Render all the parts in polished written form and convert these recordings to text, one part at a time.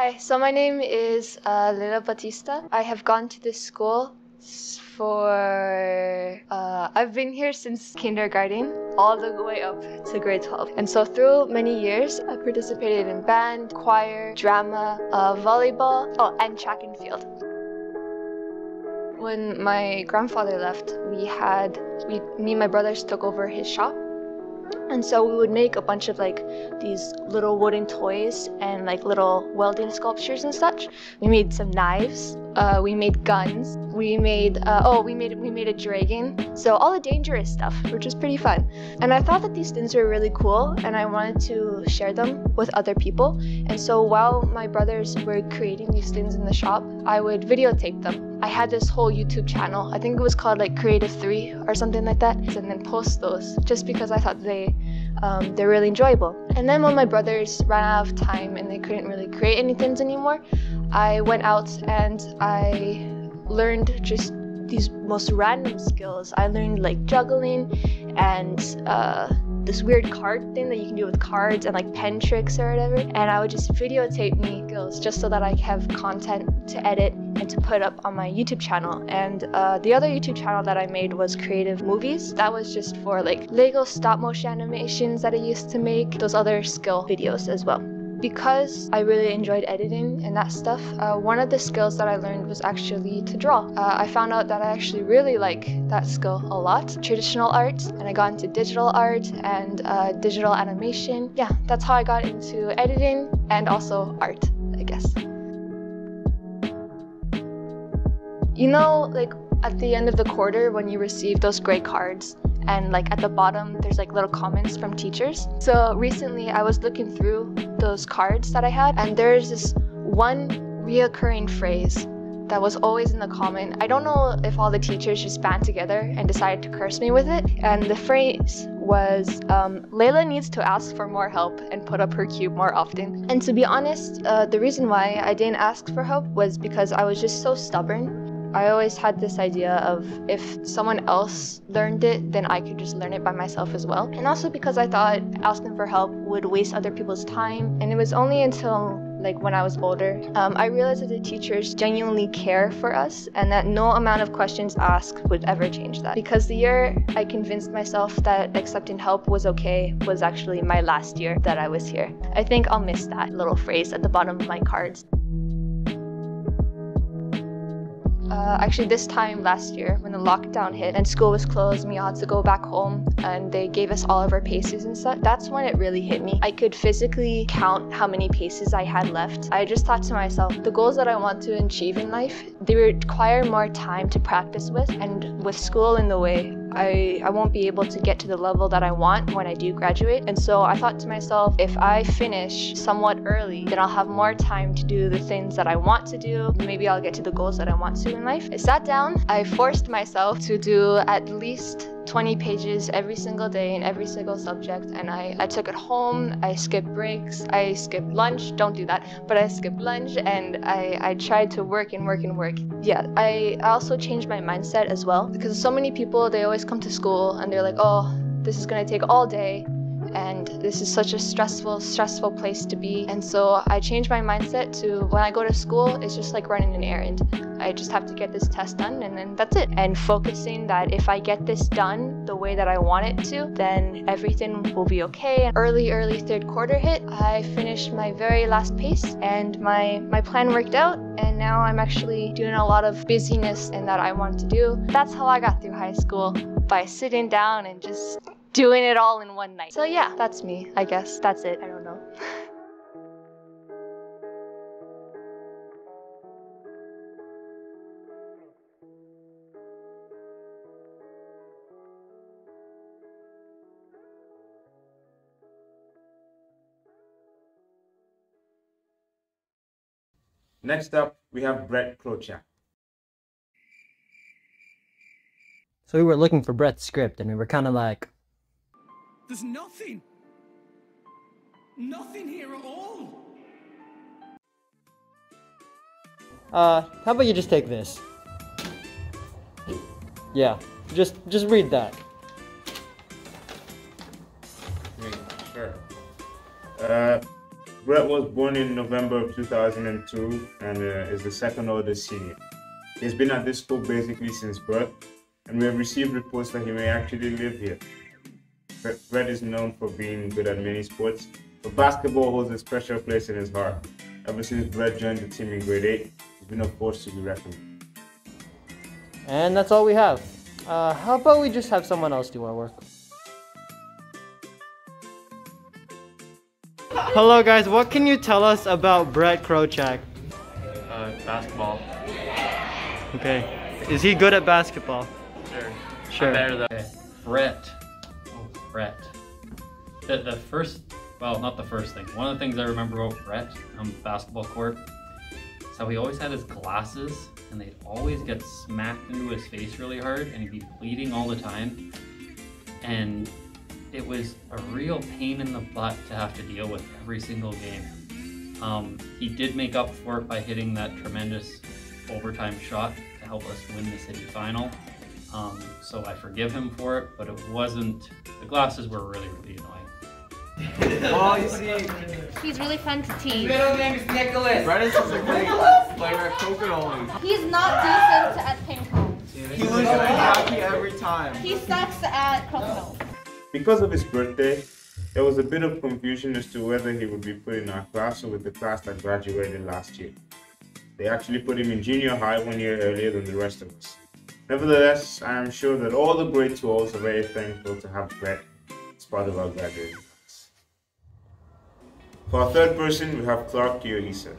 Hi, so my name is Layla Bautista. I have gone to this school I've been here since kindergarten, all the way up to grade 12. And so through many years, I participated in band, choir, drama, volleyball, and track and field. When my grandfather left, me and my brothers took over his shop. And so we would make a bunch of these little wooden toys and little welding sculptures and such. We made some knives, we made guns, we made a dragon. So all the dangerous stuff, which was pretty fun. And I thought that these things were really cool and I wanted to share them with other people. And so while my brothers were creating these things in the shop, I would videotape them. I had this whole YouTube channel, I think it was called Creative 3 or something like that, and then post those just because I thought they're really enjoyable. And then when my brothers ran out of time and they couldn't really create any things anymore, I went out and I learned just these most random skills. I learned juggling and this weird card thing that you can do with cards and pen tricks or whatever. And I would just videotape me skills just so that I have content to edit and to put up on my YouTube channel. And the other YouTube channel that I made was Creative Movies. That was just for Lego stop motion animations that I used to make, those other skill videos as well. Because I really enjoyed editing and that stuff, one of the skills that I learned was actually to draw. I found out that I actually really like that skill a lot, traditional art, and I got into digital art and digital animation. Yeah, that's how I got into editing and also art, I guess. You know, at the end of the quarter when you receive those grade cards, and at the bottom there's little comments from teachers. So recently I was looking through those cards that I had, and there's this one reoccurring phrase that was always in the comment. I don't know if all the teachers just band together and decided to curse me with it, and the phrase was Layla needs to ask for more help and put up her cube more often. And to be honest, the reason why I didn't ask for help was because I was just so stubborn. I always had this idea of if someone else learned it, then I could just learn it by myself as well. And also because I thought asking for help would waste other people's time. And it was only until when I was older, I realized that the teachers genuinely care for us and that no amount of questions asked would ever change that. Because the year I convinced myself that accepting help was okay was actually my last year that I was here. I think I'll miss that little phrase at the bottom of my cards. Actually, this time last year, when the lockdown hit and school was closed, we all had to go back home and they gave us all of our paces and stuff, that's when it really hit me. I could physically count how many paces I had left. I just thought to myself, the goals that I want to achieve in life, they require more time to practice with, and with school in the way, I won't be able to get to the level that I want when I do graduate. And so I thought to myself, if I finish somewhat early, then I'll have more time to do the things that I want to do. Maybe I'll get to the goals that I want to in life. I sat down, I forced myself to do at least 20 pages every single day in every single subject, and I took it home. I skipped breaks, I skipped lunch, don't do that, but I skipped lunch, and I tried to work and work and work. Yeah, I also changed my mindset as well, because so many people, they always come to school and they're like, oh, this is gonna take all day, and this is such a stressful place to be. And so I changed my mindset to when I go to school, it's just like running an errand. I just have to get this test done and then that's it. And focusing that if I get this done the way that I want it to, then everything will be okay. Early third quarter hit, I finished my very last pace and my plan worked out, and now I'm actually doing a lot of busyness and that I wanted to do. That's how I got through high school, by sitting down and just doing it all in one night. So yeah, that's me, I guess. That's it. I don't know. Next up, we have Brett Krochak. So we were looking for Brett's script, and we were kind of like, there's nothing here at all. how about you just take this? Yeah, just read that. Sure. Brett was born in November of 2002 and is the second oldest senior. He's been at this school basically since birth, and we have received reports that he may actually live here. Brett is known for being good at many sports, but basketball holds a special place in his heart. Ever since Brett joined the team in grade 8, he's been a force to be reckoned with. And that's all we have. How about we just have someone else do our work? Hello guys, what can you tell us about Brett Krochak? Basketball. Okay. Is he good at basketball? Sure. Sure. Better though. Okay. Brett. Oh, Brett. The first, well, not the first thing. One of the things I remember about Brett on the basketball court is how he always had his glasses and they'd always get smacked into his face really hard and he'd be bleeding all the time. And it was a real pain in the butt to have to deal with every single game. He did make up for it by hitting that tremendous overtime shot to help us win the city final. So I forgive him for it, but it wasn't, the glasses were really, really annoying. Oh, you see, He's really fun to tease. middle name is Nicholas. Brett is such a great player at poker. He's not decent at ping pong. He loses at hockey every time. He sucks at crossbow. Because of his birthday, there was a bit of confusion as to whether he would be put in our class or with the class that graduated last year. They actually put him in junior high 1 year earlier than the rest of us. Nevertheless, I am sure that all the grade 12s are very thankful to have Brett as part of our graduating class. For our third person, we have Kio-isen.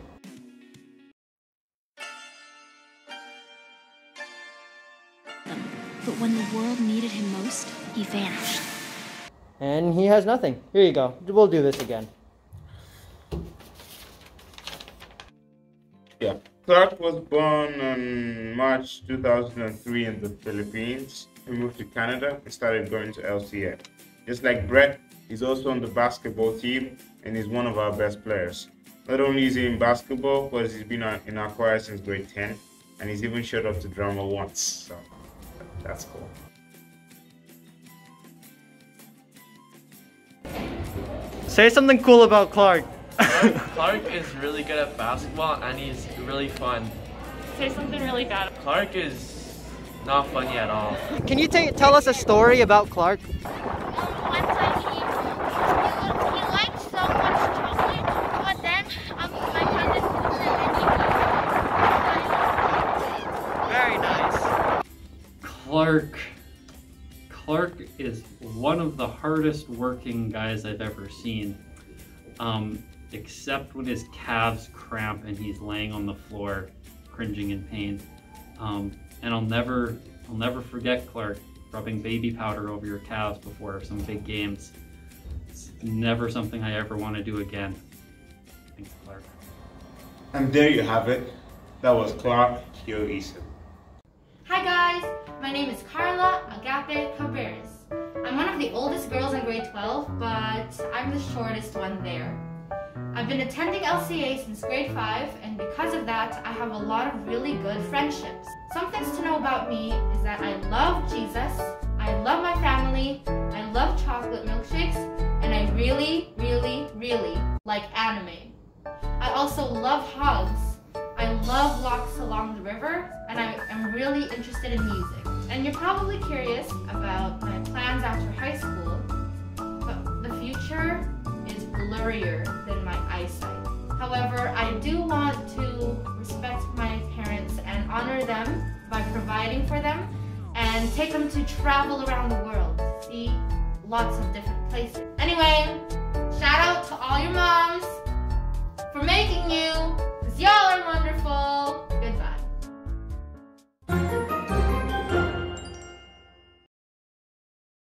But when the world needed him most, he vanished. And he has nothing. Here you go. We'll do this again. Yeah, Clark was born on March 2003 in the Philippines. He moved to Canada and started going to LCA. Just like Brett, he's also on the basketball team and he's one of our best players. Not only is he in basketball, but he's been in our choir since grade 10 and he's even showed up to drama once, so that's cool. Say something cool about Clark. Clark is really good at basketball and he's really fun. Say something really bad. Clark is not funny at all. Can you tell us a story about Clark? One time he liked so much chocolate, but then my cousin told him and Very nice. Clark is one of the hardest working guys I've ever seen. Except when his calves cramp and he's laying on the floor, cringing in pain. And I'll never forget Clark rubbing baby powder over your calves before some big games. It's never something I ever want to do again. Thanks, Clark. And there you have it. That was Clark Kio-isen. Hi guys, my name is Carla Cabreros. I'm one of the oldest girls in grade 12, but I'm the shortest one there. I've been attending LCA since grade 5, and because of that, I have a lot of really good friendships. Some things to know about me is that I love Jesus, I love my family, I love chocolate milkshakes, and I really, really, really like anime. I also love hugs, I love walks along the river, and I am really interested in music. And you're probably curious about my plans after high school, but the future is blurrier than my eyesight. However, I do want to respect my parents and honor them by providing for them and take them to travel around the world, see lots of different places. Anyway, shout out to all your moms for making you